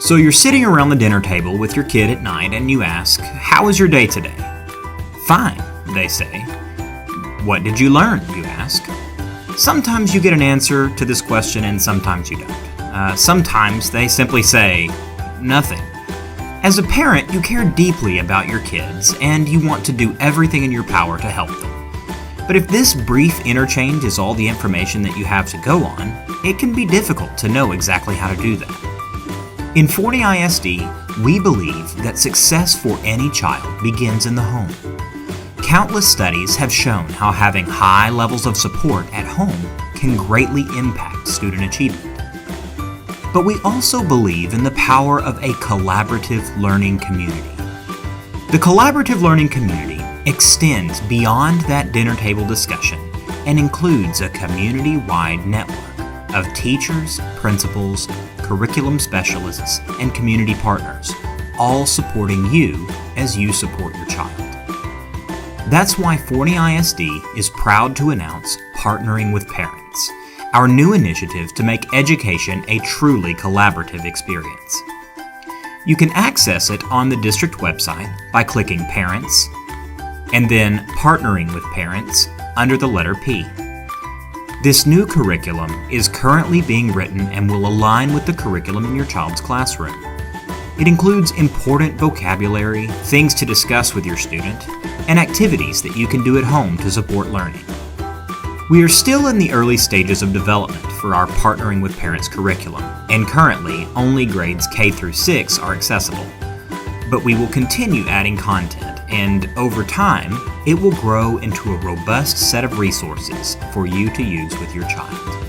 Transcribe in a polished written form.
So you're sitting around the dinner table with your kid at night and you ask, "How was your day today?" "Fine," they say. "What did you learn?" you ask. Sometimes you get an answer to this question and sometimes you don't. Sometimes they simply say, "Nothing." As a parent, you care deeply about your kids and you want to do everything in your power to help them. But if this brief interchange is all the information that you have to go on, it can be difficult to know exactly how to do that. In Forney ISD, we believe that success for any child begins in the home. Countless studies have shown how having high levels of support at home can greatly impact student achievement. But we also believe in the power of a collaborative learning community. The collaborative learning community extends beyond that dinner table discussion and includes a community-wide network of teachers, principals, curriculum specialists, and community partners, all supporting you as you support your child. That's why Forney ISD is proud to announce Partnering with Parents, our new initiative to make education a truly collaborative experience. You can access it on the district website by clicking Parents, and then Partnering with Parents under the letter P. This new curriculum is currently being written and will align with the curriculum in your child's classroom. It includes important vocabulary, things to discuss with your student, and activities that you can do at home to support learning. We are still in the early stages of development for our Partnering with Parents curriculum, and currently only grades K through 6 are accessible. But we will continue adding content, and over time, it will grow into a robust set of resources for you to use with your child.